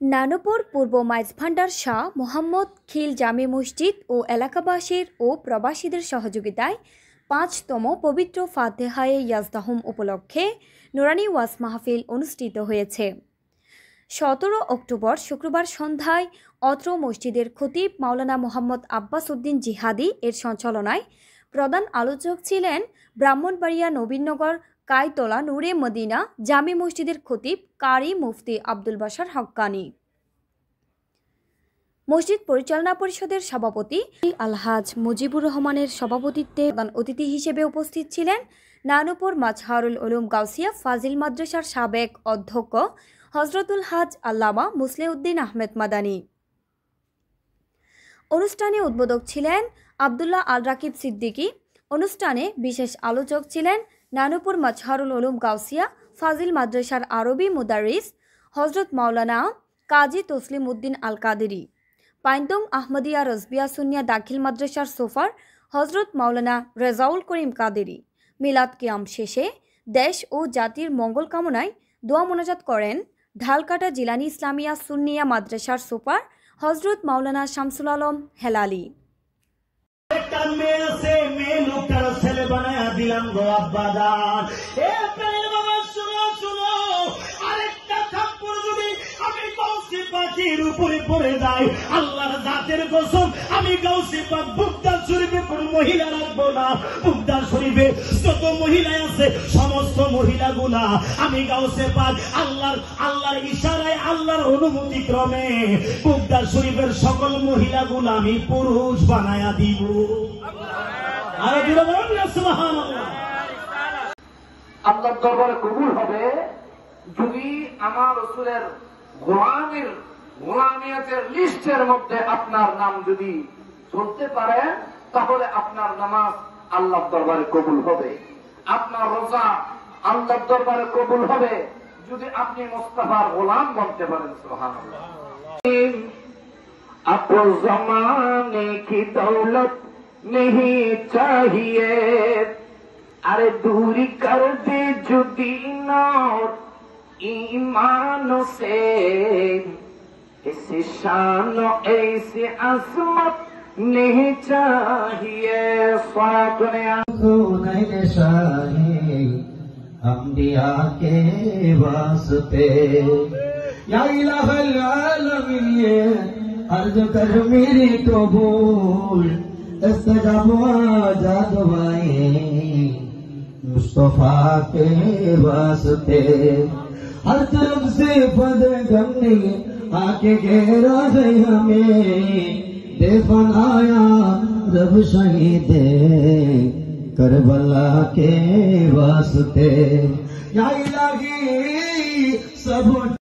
নানুপুর পূর্ব মাইজভান্ডার শাহ মোহাম্মদ খিল জামে মসজিদ ও এলাকাবাসীর ও প্রবাসীদের সহযোগিতায় ৫তম পবিত্র ফাতেহায়ে ইয়াজদাহুম উপলক্ষে নুরানি ওয়াজ মাহফিল অনুষ্ঠিত হয়েছে। ১৭ অক্টোবর শুক্রবার সন্ধ্যায় অত্র মসজিদের খতিব মাওলানা মোহাম্মদ আব্বাস উদ্দিন জিহাদি এর সঞ্চালনায় প্রধান আলোচক ছিলেন ব্রাহ্মণবাড়িয়া নবীনগর কায়তলা নূরে মদিনা জামে মসজিদের খতিব কারি মুফতি আব্দুল বাশার হক্কানি। মসজিদ পরিচালনা পরিষদের সভাপতি আলহাজ মুজিবুর রহমানের সভাপতিত্বে প্রধান অতিথি হিসেবে উপস্থিত ছিলেন নানুপুর মাজহারুল উলুম গাউসিয়া ফাজিল মাদ্রাসার সাবেক অধ্যক্ষ হজরতুল হাজ আল্লামা মুসলিউদ্দিন আহমেদ মাদানী। অনুষ্ঠানে উদ্বোধক ছিলেন আবদুল্লাহ আল রাকিব সিদ্দিকী। অনুষ্ঠানে বিশেষ আলোচক ছিলেন নানুপুর মাজহারুল উলুম গাউসিয়া ফাজিল মাদ্রাসার আরবি মুদারিস হজরত মাওলানা কাজী তসলিম উদ্দিন আল কাদেরি। পাইন্দং আহমদিয়া রজবিয়া সুন্নিয়া দাখিল মাদ্রাসার সোফার হজরত মাওলানা রেজাউল করিম কাদেরি। মিলাদ কিয়াম শেষে দেশ ও জাতির মঙ্গল কামনায় দোয়া মোনাজাত করেন ঢালকাটা জিলানি ইসলামিয়া সুন্নিয়া মাদ্রাসার সোফার হজরত মাওলানা শামসুল আলম হেলালি। আল্লাহর জাতের কসম আমি গাউসে পাক বুকদার শরীফে কোন মহিলা রাখবো না। বুকদার শরীফে যত মহিলা আছে সমস্ত মহিলাগুলা আমি গাউসে পাক আল্লাহর ইশারায় আল্লাহর অনুমতি ক্রমে বুকদার শরীফের সকল মহিলাগুলা আমি পুরুষ বানায়া দিব। আর দিলে বলুন না সুবহানাল্লাহ। আল্লাহর দরবারে কবুল হবে যদি আমার রাসূলের গোলামিয়াতের লিস্টের মধ্যে আপনার নাম যদি চলতে পারে তাহলে আপনার নামাজ আল্লাহর দরবারে কবুল হবে, আপনার রোজা আল্লাহর দরবারে কবুল হবে যদি আপনি মুস্তাফার গোলাম বনতে পারেন। সুবহানাল্লাহ। আপো জমানে কি দৌলত নেহি চাহিয়ে अरे दूरी कर दे जो दीन और ईमान से ऐसी शान ऐसी अजमत नहीं चाहिए। अंबिया के वास्ते या इलाहल आलमीन अर्ज कर मेरी कबूल मुस्तफा के वास्ते हर तरफ से फद गमने आके घेरा है हमें दे बनाया रब शहीद करबला के वास्ते या इलाही सब